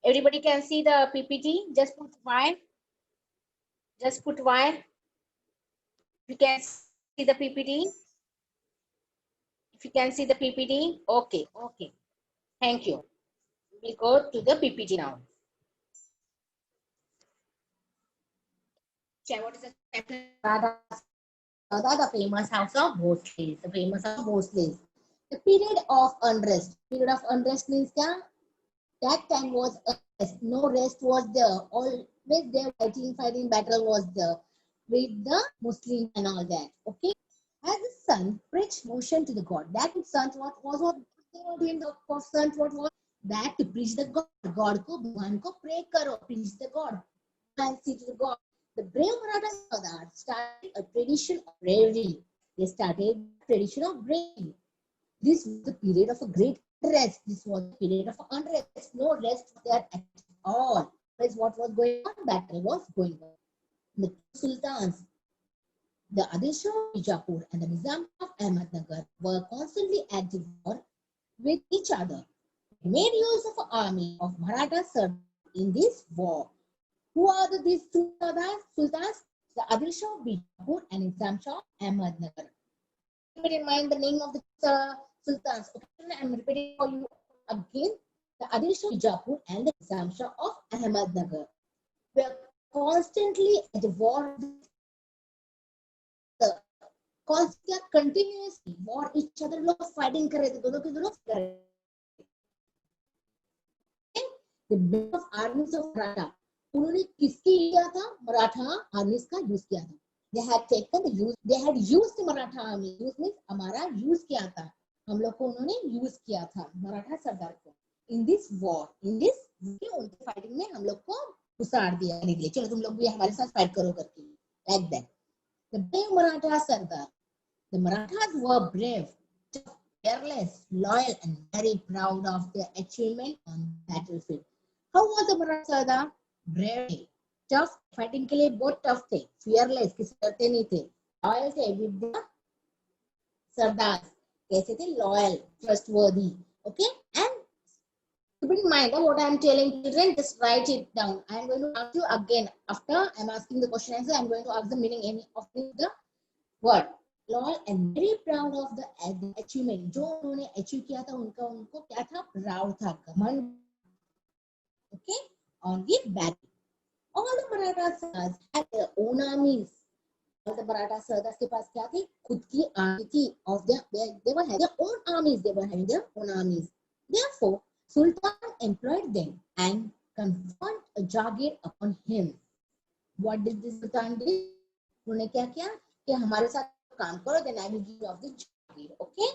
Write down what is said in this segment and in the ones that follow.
Everybody can see the PPT. Just put Y. Just put Y. You can see the PPT. If you can see the PPT, okay, okay. Thank you. We go to the PPT now. Okay, what is the chapter? The famous house of Bhosles. The famous house of Bhosles. The period of unrest. Period of unrest means that time was unrest. No rest was there. Always there fighting battle was there with the Muslims and all that. Okay. As the son preached motion to the God. That son what they were doing the son what was that to preach the God. God ko bhagwan ko pray karo. Preach the God. And see to the God. The brave Maratha Sardar started a tradition of bravery. They started a tradition of bravery. This was the period of a great rest. This was the period of unrest. No rest there at all. Because what was going on? Battle was going on. The two sultans, the Adil Shah of Bijapur and the Nizam of Ahmednagar, were constantly at war with each other. They made use of an army of Maratha Sardars in this war. Who are these two sultans? The Adil Shah of Bijapur and Nizam Shah of Ahmednagar. Keep in mind the name of the sultans. Okay, I'm repeating for you again. The Adil Shah of Bijapur and the Nizam Shah of Ahmednagar were constantly at war with continuously war each other लोग fighting कर रहे थे दोनों के दोनों कर रहे थे the best of armies of Maratha उन्होंने किसकी किया था मराठा आर्मीज का यूज किया था they had taken the use they had used the Maratha army use means हमारा यूज किया था हम लोग को उन्होंने यूज किया था मराठा सरदार को in this war उनके फाइटिंग में हम लोग को घुसाड़ दिया के लिए चलो तुम लोग भी हमारे साथ फाइट करो करके like that the brave Maratha Sardar. The Marathas were brave, tough, fearless, loyal, and very proud of their achievement on the battlefield. How was the Maratha Sardar? Brave, tough, fighting के लिए बहुत tough थे, fearless, किसी डरते नहीं थे, loyal थे with the Sardars, कैसे थे loyal, trustworthy, okay? And keep in mind what I am telling children, just write it down. I am going to ask you again after I am asking the question answer. I am going to ask the meaning of the word. Loyal and very proud of the achievement. जो उन्होंने achieve किया था उनको क्या था proud था घमंड okay on the battle. All the Maratha Sardars had their own armies. All the Maratha Sardars के पास क्या थी खुद की army थी of they were having their own armies. They were having their own armies. Therefore, Sultan employed them and conferred a jagir upon him. What did the Sultan do? उन्होंने क्या किया कि हमारे साथ काम करो then I will give you of the jagir. Okay?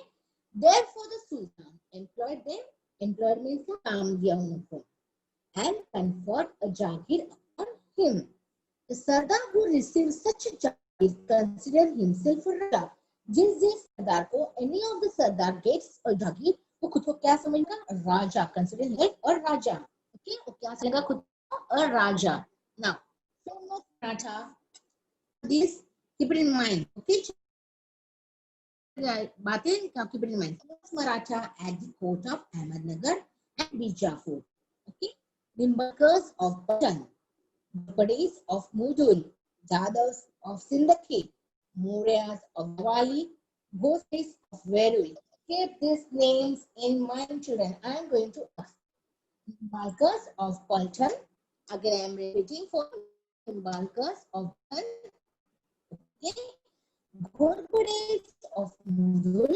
Therefore, the Sultan employed them. Employed means काम दिया उनको and conferred a jagir upon him. The Sardar who received such a jagir considered himself a Raja. जिस सरदार को any of the Sardar gets a jagir वो खुद को क्या समझेगा राजा consider himself a Raja. Okay? वो क्या समझेगा खुद को a Raja. Now, famous Maratha. This keep it in mind. Okay? बातें keep it in mind. Famous Maratha at the court of Ahmednagar and Bijapur. Okay? Nimbarkars of Patan, Bapades of Mudul, Jadavs of Sindaki, Mauryas of Diwali, Ghostis of Verui. Keep these names in mind, children. I am going to ask. Nimbarkars of Patan. Again, I am repeating for Nimbarkars of Patan. Okay. Ghorpades of Mudul,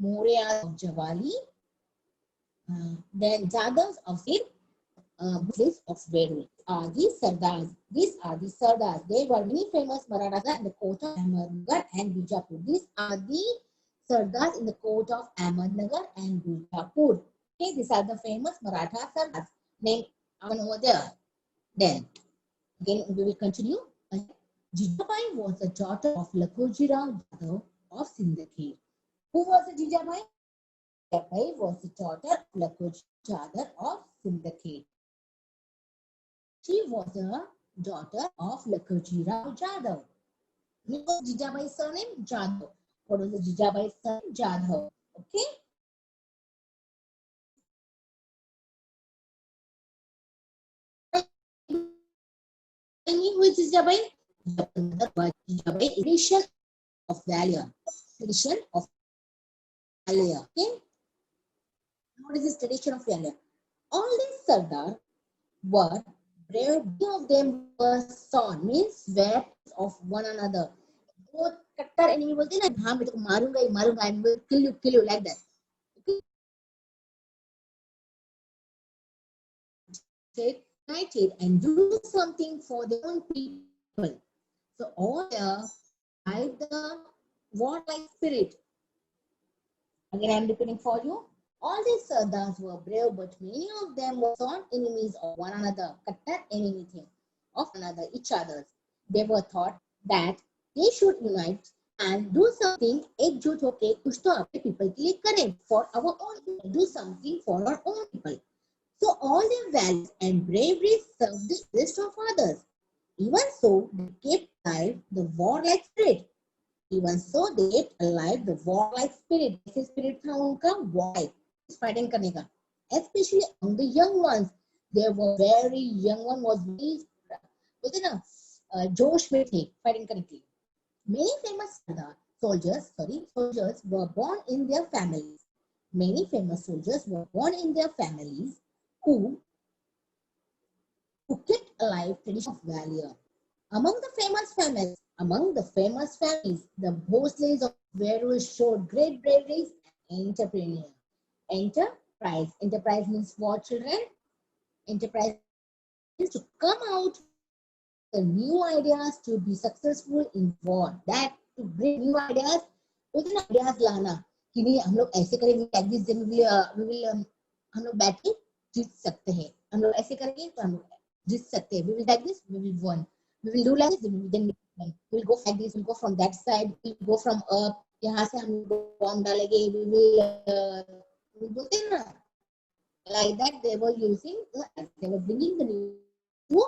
Mauryas of Javali, then Jadavs of Sindh, Buddhists of Verui. These are the Sardars. They were many famous Marathas in the court of Ahmednagar and Bijapur. These are the Sardars in the court of Ahmednagar and Bijapur. Okay, these are the famous Maratha Sardars. Name over there. Then, again, we will continue. Jijabai was the daughter of Lakhojirao Jadhav of Sindaki. Who was the Jijabai? Jijabai was the daughter of Lakhojirao Jadhav of Sindaki. She was the daughter of Lakhojirao Jadhav. What was Jijabai's surname? Jadhav. What was the Jijabai's surname? Jadhav. Okay. who is Jijabai? Jijabai is tradition of valor. Tradition of valor. Okay. What is this tradition of valor? All these Sardar were brave. Many of them were sworn, means weapons of one another. वो कट्टर enemy बोलते हैं ना, हाँ मैं तो मारूंगा ही मारूंगा, I will kill you like that. Okay. Stay united and do something for their own people. So all by the warlike spirit. Again, I'm repeating for you. All these Sardars were brave, but many of them were sworn enemies of one another, kattar enemy thing of another, each other's. They were thought that they should unite and do something. एकजुट होके कुछ तो अपने people के लिए करें, for our own people, do something for our own people. So all their values and bravery served the interest of others. Even so, they kept alive the warlike spirit. Even so, they kept alive the warlike spirit. This spirit था उनका warlike, fighting करने का. Especially among the young ones, they were very young one was very बोलते ना जोश में थे fighting करने के लिए. Many famous soldiers were born in their families. Many famous soldiers were born in their families who kept alive tradition of valor. Among the famous families, the Bhosles of Verus showed great bravery and entrepreneur. Enterprise means what, children? Enterprise is to come out the new ideas to be successful in war. That to bring new ideas, उतने ideas लाना कि नहीं हम लोग ऐसे करेंगे, like this then we will हम लोग बैठ के जीत सकते हैं. हम लोग ऐसे करेंगे तो हम लोग जीत सकते हैं. We will like this, we will win. We will do like this, then we will go like this, we will go from that side, we will go from up. यहाँ से हम लोग bomb डालेंगे, we will बोलते हैं ना, like that they were using, they were bringing the new to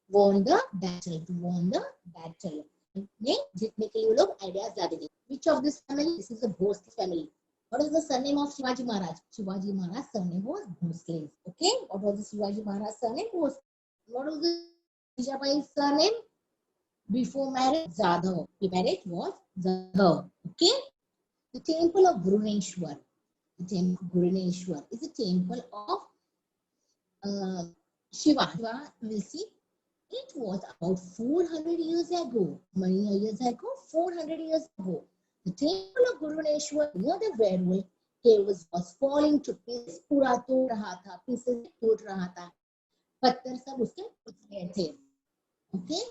won the battle, to won the battle. ने जीतने के लिए वो लोग ideas ला देंगे. Which of this family? This is the Bhosle family. What is the surname of Shivaji Maharaj? Shivaji Maharaj's surname was Bhosle. Okay, what was the Shivaji Maharaj's surname? What was the Jijabai's surname? Before marriage, Jadhav. The marriage was Jadhav. Okay, the temple of Bhubaneswar. The temple of Bhubaneswar is a temple of Shiva. Shiva, we will see. It was about 400 years ago. Many years ago, 400 years ago. The temple of Bhubaneswar near the Verul cave was falling to pieces. पूरा टूट रहा था, pieces टूट रहा था. पत्थर सब उसके टूट गए थे. Okay.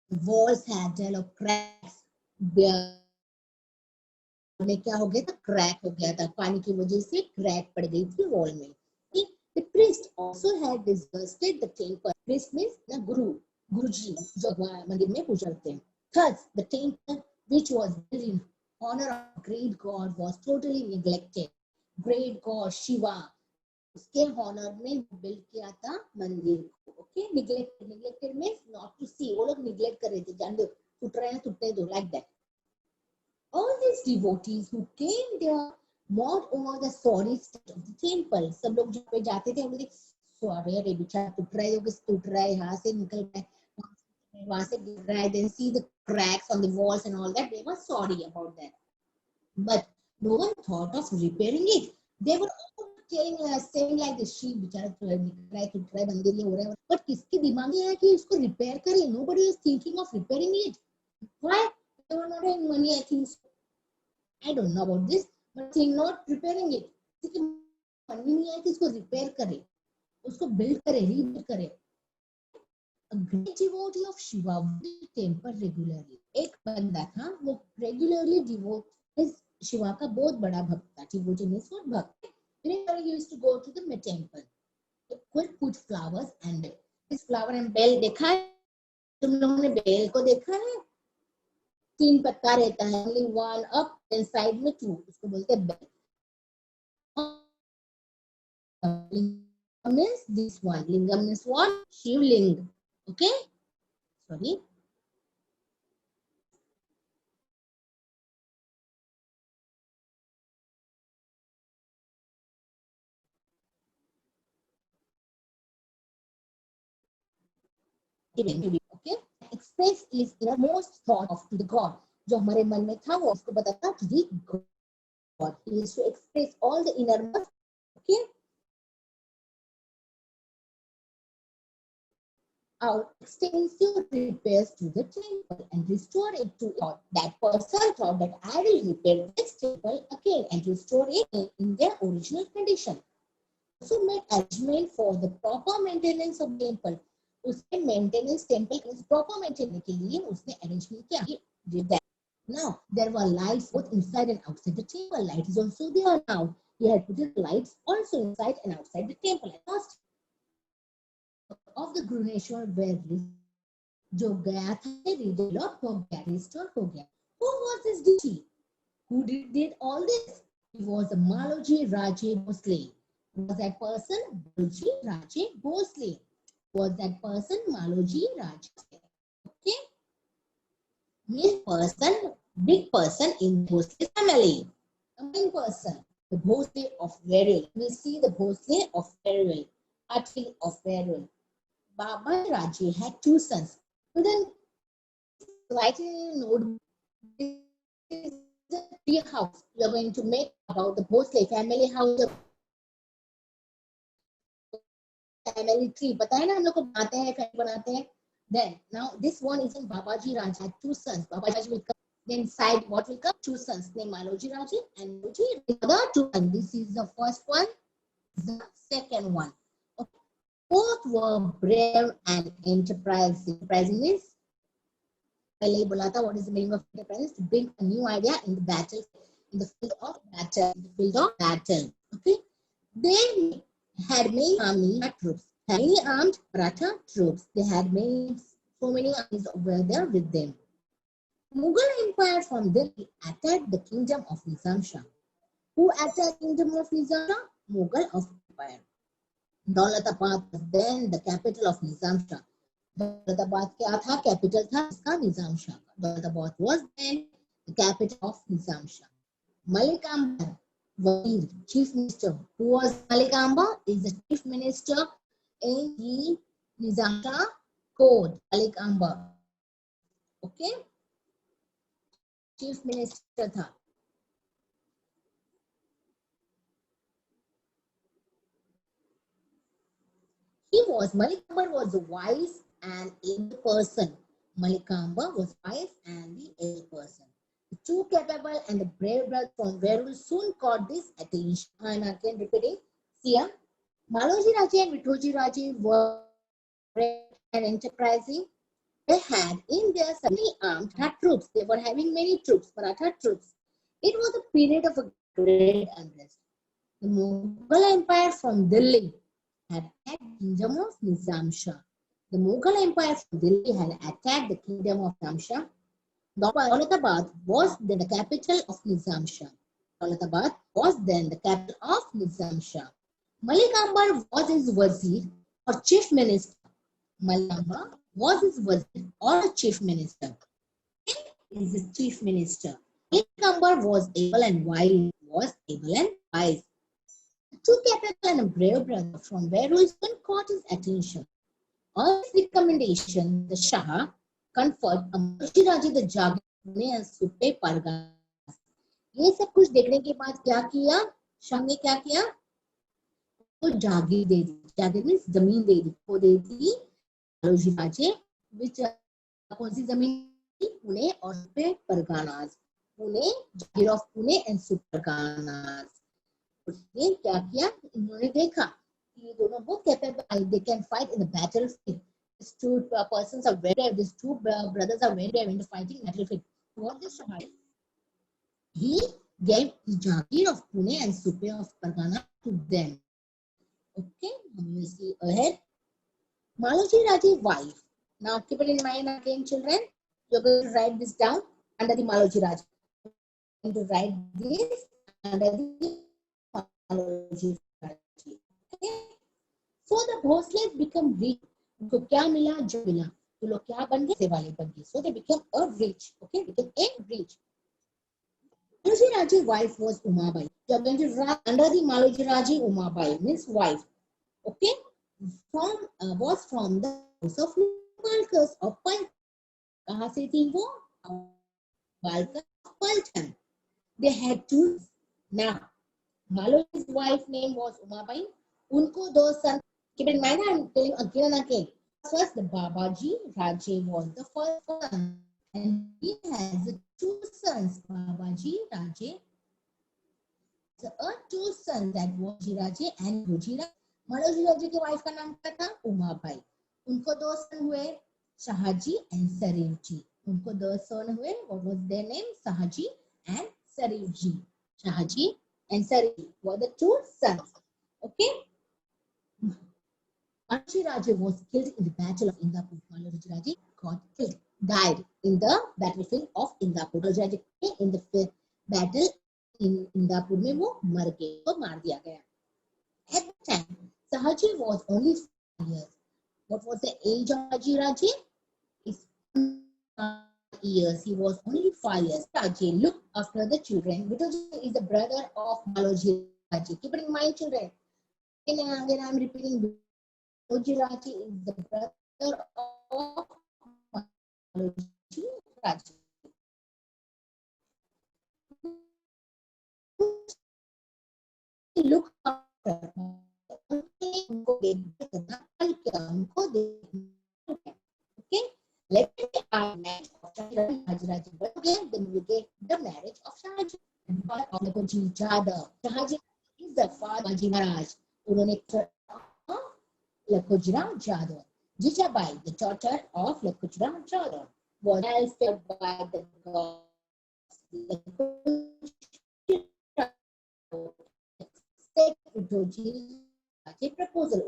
The walls had developed cracks. में क्या हो गया था? क्रैक हो गया था. पानी की वजह से क्रैक पड़ गई थी वॉल में. The priest also had devastated the temple. Priest means the guru, guruji, जो मंदिर में पूजा करते हैं. Thus, the temple which was built in honor of great God was totally neglected. Great God Shiva, उसके honor में build किया था मंदिर को. Okay, neglected means not to see. वो लोग neglect कर रहे थे. जान दो, टूट रहे हैं, टूटने दो, like that. All these devotees who came there mourned over the sorry state of the temple. सब लोग जहाँ पे जाते थे, उन्होंने sorry अरे बेचारा टूट रहा है, जो किस टूट रहा है, यहाँ से निकल रहा है, वहाँ से गिर रहा है. Then see the cracks on the walls and all that. They were sorry about that, but no one thought of repairing it. They were all saying like this, she बेचारा टूट रहा है, मंदिर ये हो रहा है. But किसके दिमाग में आया कि इसको repair करें? Nobody was thinking of repairing it. Why? They were not having money, I think so. I don't know about this, but think not repairing it. क्योंकि money नहीं है कि इसको repair करे, उसको build करे, rebuild करे. A great devotee of Shiva would temple regularly. एक बंदा था, वो regularly devote शिवा का बहुत बड़ा भक्त था. Devotee means what? भक्त. Whenever he used to go to the temple, he would put flowers and bell. This flower and bell देखा है? तुम लोगों ने बेल को देखा है? 3 पत्ता रहता है. Only one up and side में 2. उसको बोलते हैं bell. Lingam means this one. Lingam means what? Shivling. Okay? Sorry. Okay, express is innermost thought of to the God. जो हमारे मन में था वो उसको बताता to the God. He is to express all the innermost. Okay. Our extensive repairs to the temple and restore it to God. That person thought that I will repair this temple again and restore it in their original condition. Also made arrangement for the proper maintenance of temple. उसने maintenance temple के proper maintenance के लिए उसने arrangement किया. He did that. Now there were lights both inside and outside the temple. Light is also there now. He had put the lights also inside and outside the temple. And first of the Gruneshwar were जो गया था redevelop हो गया, restore हो गया. Who was this deity? Who did all this? He was Maloji Raje Bhosle. Was that person Maloji Raje Bhosle? Was that person Maloji Raje? Okay. Main person, big person in Bhosle family. A main person, the Bhosle of Verul. We see the Bhosle of Verul, Atil of Verul. Baba Raje had two sons. So then, write in a notebook. This is the tree house we are going to make about the Bhosle family house. Family tree. पता है ना हम लोग को बनाते हैं, family बनाते हैं. Then now this one is in Babaji Raje had two sons. Babaji Raje will come. Then side what will come? Two sons named Maloji Raje and Maloji. The other two. And this is the first one. The second one. Okay. Both were brave and enterprising. Enterprising means पहले ही बोला था what is the meaning of enterprise? To bring a new idea in the battle, in the field of battle, in the field of battle. Okay, they had many army troops, had many armed Maratha troops. They had many, so many armies were there with them. Mughal Empire from Delhi attacked the kingdom of Nizam Shah. Who attacked the kingdom of Nizam Shah? Mughal of Empire. Daulatabad was then the capital of Nizam Shah. Daulatabad क्या था capital था इसका निजाम शाह का Daulatabad was then the capital of Nizam Shah. Malik Ambar was chief minister. Who was Malik Ambar? Is the chief minister in the Nizam Shah court. Malik Ambar. Okay, chief minister था. Malik Ambar was the wise and able person. Malik Ambar was wise and the able person. The two capable and the brave brothers from Verul soon caught this attention. I'm again repeating. See, Maloji Raje and Vithoji Raje were brave and enterprising. They had in their suddenly armed troops. They were having many troops, Maratha troops. It was a period of a great unrest. The Mughal Empire from Delhi had attacked the kingdom of Nizam Shah. The Mughal Empire from Delhi had attacked the kingdom of Nizam Shah. Daulatabad was then the capital of Nizam Shah. Daulatabad was then the capital of Nizam Shah. Malik Ambar was his wazir or chief minister. Malik Ambar was his wazir or chief minister. He is the chief minister. Malik Ambar was able and wise. Two capable and a brave brother from Verul soon caught his attention. On his recommendation, the Shah conferred Maloji Raje the Jagir and Supe Parganas. ये सब कुछ देखने के बाद क्या किया? शाह ने क्या किया? तो जागीर दे दी. जागीर मीन्स जमीन दे दी. वो दे दी मालोजी राजे. which कौन सी जमीन थी? पुणे और सुपे परगानास. पुणे, जागीर ऑफ पुणे एंड सुपे परगानास. उसने क्या किया? इन्होंने देखा कि ये दोनों बहुत capable, they can fight in the battlefield. These two persons are very brave. These two brothers are very brave in the fighting battlefield. What this Shah? He gave the Jagir of Pune and Supe of Pargana to them. Okay, we will see ahead. Maloji Raje's wife. Now keep it in mind again, children. You're going to write this down under the Maloji Raje. You're going to write this under the Maloji Raje. Okay. So the Bhosles become rich. उनको क्या मिला? जो मिला. तो लोग क्या बन गए? पैसे वाले बन गए. So they became a rich. Okay, became a rich. Maloji Raje's wife was Umabai. You are going to write under the Maloji Raje Umabai means wife. Okay, was from the house of Amalkas of Paltan. कहाँ से थी वो? Amalkas of Paltan. They had two. Now, Maloj's wife name was Umabai. Unko do sons. Keep in mind, I'm telling again and again. First, the Babaji Raje was the first son, and he has two sons, Babaji Raje. So, two sons, that was Raje and Gujira. Maloji Raje की wife का नाम क्या था? उमाबाई. उनको दो सन हुए, Shahaji and सरीवजी. उनको दो सन हुए, what was their name? Shahaji and सरीवजी. Shahaji and Sari were the two sons. Okay. Maloji Raje was killed in the battle of Indapur. Maloji Raje got killed, died in the battlefield of Indapur. Maloji Raje in the battle in Indapur में वो मर गए, तो मार दिया गया. At the time, Sahaji was only 5 years. What was the age of Sahaji Raje? It's 5 years. He was only 5 years. Raje looked after the children. Vitoji is the brother of Maloji Raje. Keep it in mind, children. Again, I'm repeating. Maloji Raje is the brother of Maloji Raje. Look after. Okay, let's say our marriage of Shahaji. But again, then we get the marriage of Shahaji and of Lakhoji Jadhav. Shahaji is the father of Maharaj. उन्होंने Lakhojirao Jadhav. Jijabai, the daughter of Lakhojirao Jadhav, was fed by the gods. Proposal.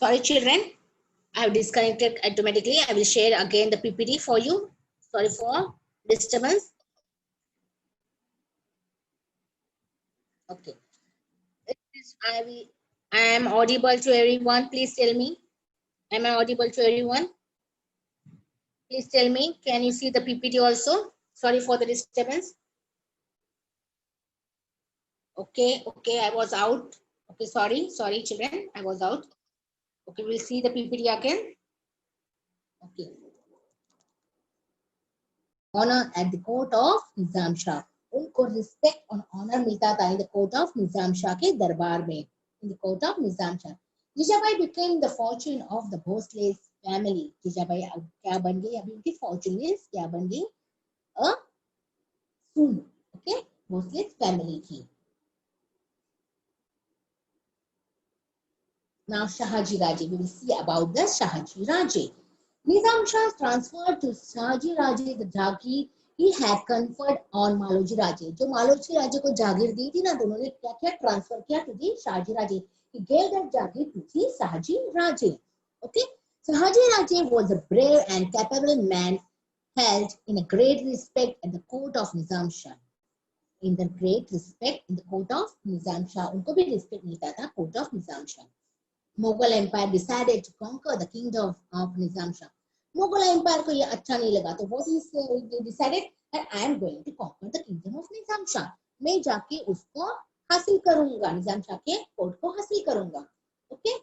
Sorry, children. I have disconnected automatically. I will share again the PPT for you. Sorry for disturbance. Okay. I am audible to everyone. Please tell me. Am I audible to everyone? Please tell me. Can you see the PPT also? Sorry for the disturbance. Okay. Okay. I was out. Okay. Sorry, children. I was out. Okay. We'll see the PPT again. Okay. Honor at the court of Nizam Shah. उनको respect और honour मिलता था in the court of निजाम शाह के दरबार में. In the court of Nizam Shah. Jijabai became the fortune of the Bhosle's family. Jijabai क्या बन गई? अभी उनकी fortune is क्या बन गई? A soon. Okay, Bhosle's family थी. Now Shahaji Raje. We will see about the Shahaji Raje. Nizam Shah transferred to Shahaji Raje the Jagir he had conferred on Maloji Raje. जो मालोजी राजे को जागीर दी थी ना, तो उन्होंने क्या क्या ट्रांसफर किया to the Shahaji Raje. He gave that Jagir to the Shahaji Raje. Okay, Shahaji Raje was a brave and capable man, held in a great respect at the court of Nizam Shah. In the great respect in the court of Nizam Shah, उनको भी respect मिलता था court of Nizam Shah. Mughal Empire decided to conquer the kingdom of Nizam Shah. Mughal Empire को ये अच्छा नहीं लगा, तो what is they decided that I am going to conquer the kingdom of Nizam Shah. मैं जाके उसको हासिल करूंगा, निजाम शाह के कोर्ट को हासिल करूंगा. Okay.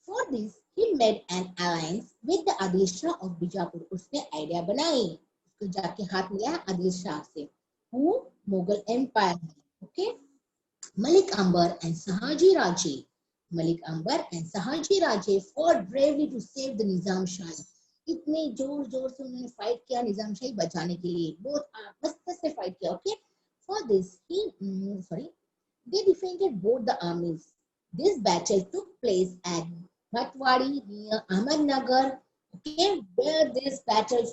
For this he made an alliance with the Adil Shah of Bijapur. उसने आइडिया बनाई, उसको जाके हाथ मिलाया आदिल शाह से. Who? Mughal Empire. Okay. Malik Ambar and Shahaji Raje. Malik Ambar and Shahaji Raje fought bravely to save the Nizam Shah. इतने जोर जोर से उन्होंने फाइट किया निजाम शाही बचाने के लिए, बहुत मस्त से फाइट किया. Okay, for this they defeated both the armies. This battle took place at Bhatwadi near Ahmednagar. Okay, where this battle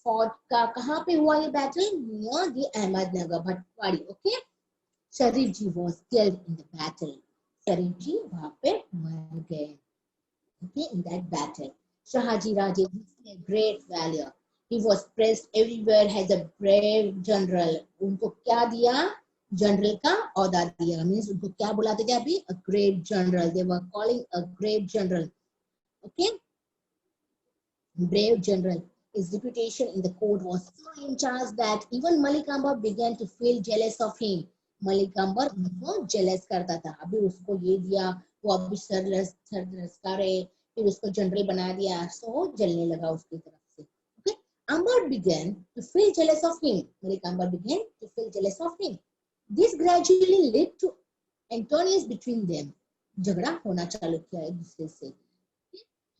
fought, कहाँ पे हुआ ये battle? Near the Ahmednagar, Bhatwadi. Okay, Sharifji was killed in the battle. Sharifji वहाँ पे मर गए. Okay, in that battle. Shahaji Raje displayed great valor. He was praised everywhere as a brave general. उनको क्या दिया? जनरल का औहदा दिया. Means उनको क्या बुलाते थे अभी? A great general. They were calling a great general. Okay, brave general. His reputation in the court was so in charge that even Malik Ambar began to feel jealous of him. Malik Ambar उनको jealous करता था. अभी उसको ये दिया, वो अभी सरलस्का रहे, फिर उसको जनरल बना दिया, so वो जलने लगा उसकी तरफ से. Okay, Ambar began to feel jealous of him. Malik Ambar began to feel jealous of him. This gradually led to antagonies between them. झगड़ा होना चालू किया एक दूसरे से.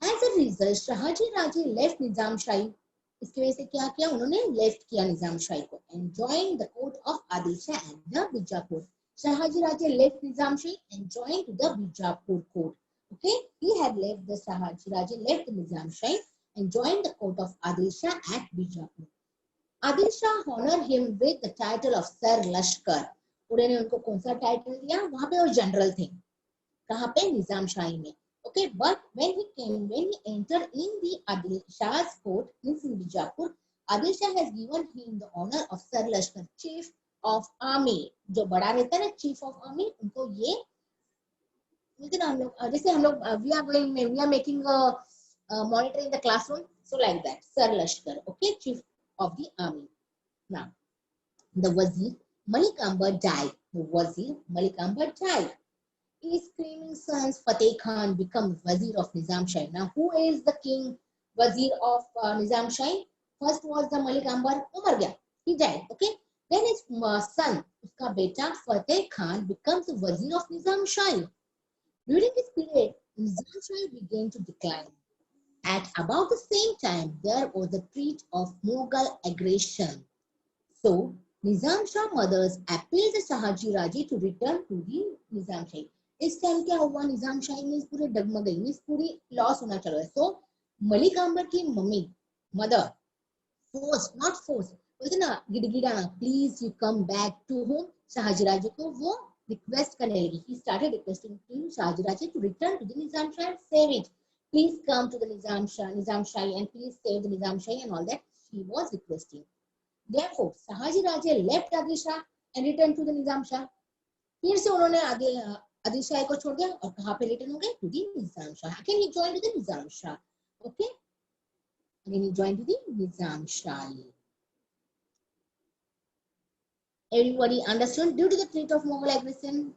As a result, Shahaji Raje left Nizam Shahi. इसकी वजह से क्या किया? उन्होंने लेफ्ट किया निजाम शाही को and joined the court of Adil Shah and the Bijapur. Shahaji Raje left Nizam Shahi and joined the Bijapur court. Okay, he had left the Shahaji Raje left the Nizam Shahi and joined the court of Adil Shah at Bijapur. Adil Shah honored him with the title of Sir Lashkar. उन्होंने उनको कौन सा title दिया? वहां पे वो general थे. कहाँ पे? निजाम शाही में. Okay, but when he entered in the Adil Shah's court in Bijapur, Adil Shah has given him the honor of Sir Lashkar, Chief of Army. जो बड़ा रहता है ना, Chief of Army, उनको ये मिलते ना हम लोग. जैसे हम लोग we are making a monitor in the classroom, so like that, Sir Lashkar. Okay, Chief of the Army. Now, the Wazir Malik Ambar died. The Wazir Malik Ambar died. His screaming son Fateh Khan becomes Wazir of Nizam Shahi. Now, who is the king Wazir of Nizam Shahi? First was the Malik Ambar, वो मर गया, he died. Okay, then his son, उसका बेटा Fateh Khan becomes the Wazir of Nizam Shahi. During this period, Nizam Shahi began to decline. At about the same time, there was a threat of Mughal aggression. So, Nizam Shah mothers appealed to Shahaji Raje to return to the Nizam Shahi. इस time क्या हुआ? निजाम शाही में पूरे डगमग गई, पूरी loss होना चल रहा है. सो मलिक अंबर की mummy, mother, force not force, बोलते ना गिड़गिड़ाना, please you come back to home. Shahji Raje को वो रिक्वेस्ट करने लगी. He started requesting to Shahji Raje to return to the Nizam Shahi, save it, please come to the Nizam Shahi and please save the Nizam Shahi and all that she was requesting. Therefore Shahji Raje left Adil Shah and return to the Nizam Shah. फिर से उन्होंने आदिल शाह को छोड़ दिया और कहां पे रिटर्न हो गए? To the Nizam Shah. Again he joined the Nizam Shah. Okay, again he joined the Nizam Shah. Everybody understood? Due to the threat of Mughal aggression,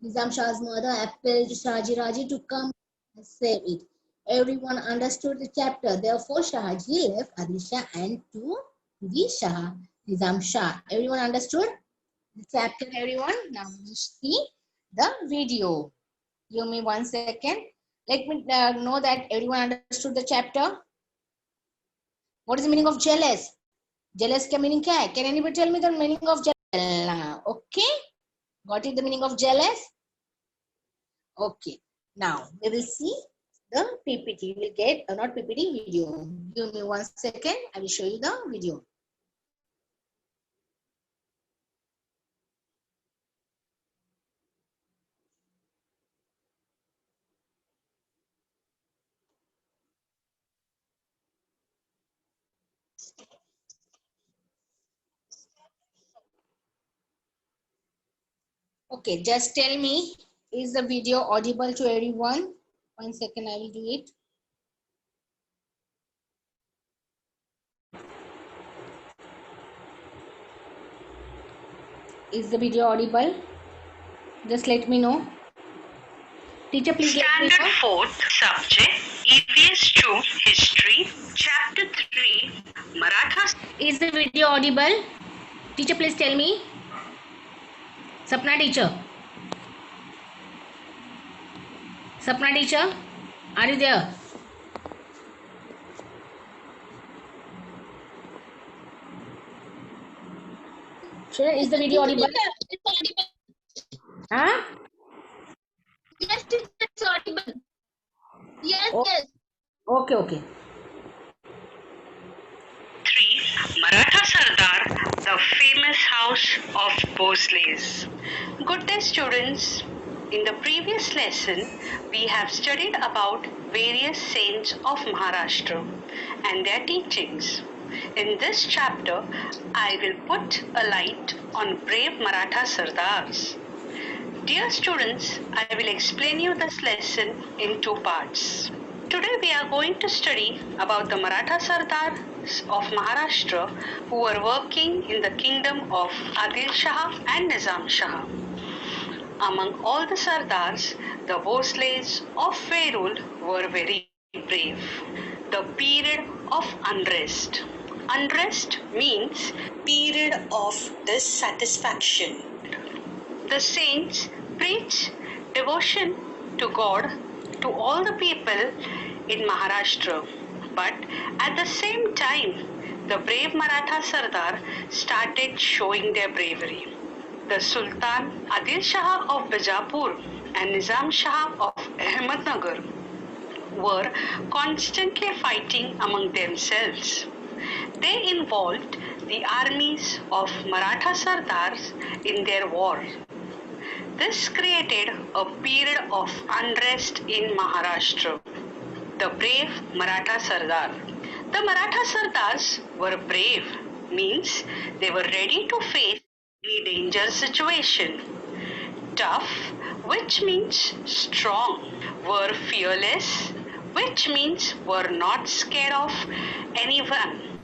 Nizam Shah's mother appealed to Shahaji Raje to come and save it. Everyone understood the chapter. Therefore, Shahaji left Adil Shah and to the Shah, Nizam Shah. Everyone understood the chapter, everyone? Now we see the video. Give me 1 second. Let me know that everyone understood the chapter. What is the meaning of jealous? Jealous का meaning क्या है? Can anybody tell me the meaning of jealous? Okay, got it, the meaning of jealous? Okay, now we will see the PPT. We will get not PPT, video. Give me 1 second. I will show you the video. Okay, just tell me, is the video audible to everyone? 1 second, I will do it. Is the video audible? Just let me know. Teacher, please Standard 4th subject, EVS 2 History, Chapter 3, Marathas. Is the video audible? Teacher, please tell me. Sapna teacher. Sapna teacher, are you there? Children, is the video audible? It's audible. Huh? Yes, it's audible. Yes, Oh. yes. Okay. 3. Maratha Sardar, the famous house of Bhosles. Good day, students. In the previous lesson, we have studied about various saints of Maharashtra and their teachings. In this chapter, I will put a light on brave Maratha Sardars. Dear students, I will explain you this lesson in two parts. Today we are going to study about the Maratha Sardars of Maharashtra who were working in the kingdom of Adil Shah and Nizam Shah. Among all the Sardars, the Bhosles of Verul were very brave. The period of unrest. Unrest means period of dissatisfaction. The saints preach devotion to God to all the people in Maharashtra. But at the same time, the brave Maratha Sardar started showing their bravery. The Sultan Adil Shah of Bijapur and Nizam Shah of Ahmednagar were constantly fighting among themselves. They involved the armies of Maratha Sardars in their war. This created a period of unrest in Maharashtra. The brave Maratha Sardar. The Maratha Sardars were brave, means they were ready to face any danger situation. Tough, which means strong. Were fearless, which means were not scared of anyone,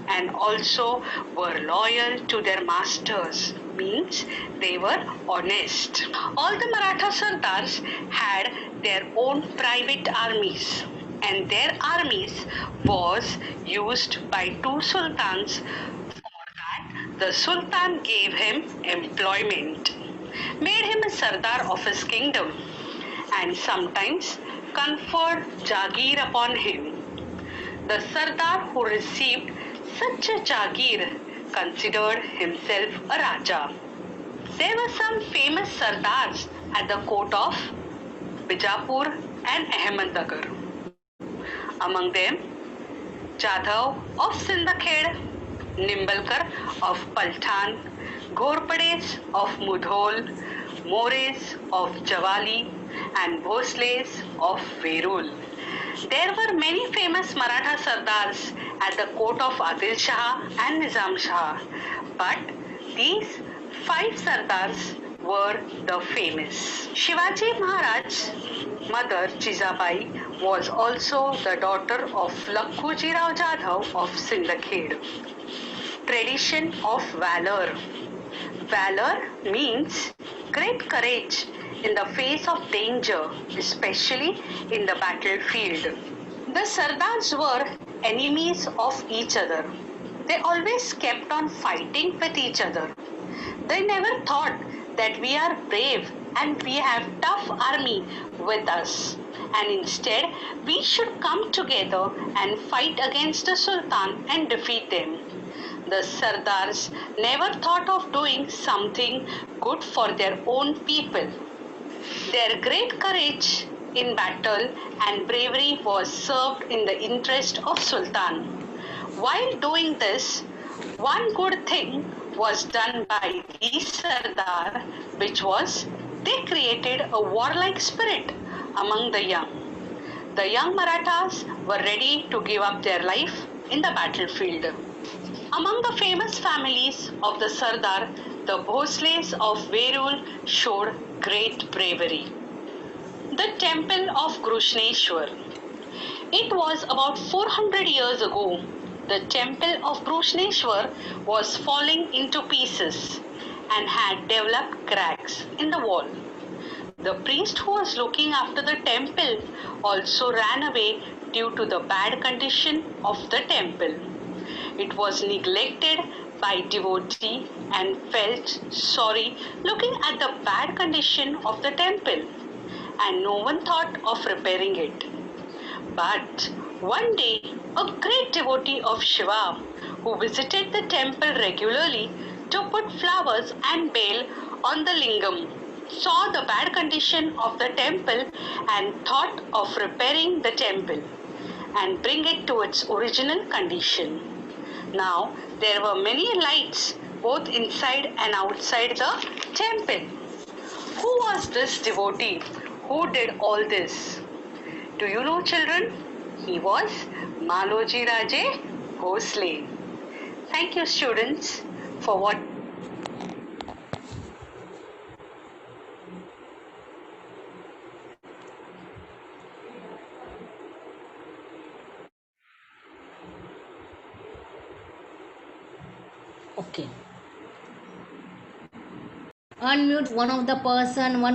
and also were loyal to their masters, means they were honest. All the Maratha Sardars had their own private armies, and their armies was used by two sultans. For that, the sultan gave him employment, made him a Sardar of his kingdom, and sometimes conferred Jagir upon him. The Sardar who received such a Jagir considered himself a Raja. There were some famous Sardars at the court of Bijapur and Ahmednagar. Among them, Jadhav of Sindakhed, Nimbalkar of Paltan, Ghorpades of Mudhol, Mores of Javali, and Bhosles of Verul. There were many famous Maratha Sardars at the court of Adil Shah and Nizam Shah, but these 5 Sardars were the famous. Shivaji Maharaj's mother Jizabai was also the daughter of Lakhuji Rao Jadhav of Sindakhed. Tradition of valor. Valor means great courage in the face of danger, especially in the battlefield. The Sardars were enemies of each other. They always kept on fighting with each other. They never thought that we are brave and we have tough army with us, and instead we should come together and fight against the Sultan and defeat them. The Sardars never thought of doing something good for their own people. Their great courage in battle and bravery was served in the interest of Sultan. While doing this, one good thing was done by these Sardar, which was they created a warlike spirit among the young. The young Marathas were ready to give up their life in the battlefield. Among the famous families of the Sardar, the Bhosles of Verul showed great bravery. The Temple of Grushneshwar. It was about 400 years ago. The temple of Grushneshwar was falling into pieces and had developed cracks in the wall. The priest who was looking after the temple also ran away due to the bad condition of the temple. It was neglected by devotee and felt sorry looking at the bad condition of the temple, and no one thought of repairing it. But one day, a great devotee of Shiva who visited the temple regularly to put flowers and bale on the lingam saw the bad condition of the temple and thought of repairing the temple and bring it to its original condition. Now, there were many lights both inside and outside the temple. Who was this devotee who did all this? Do you know, children? He was Maloji Raje Bhosle. Thank you, students, for what. Okay. Unmute one of the person. One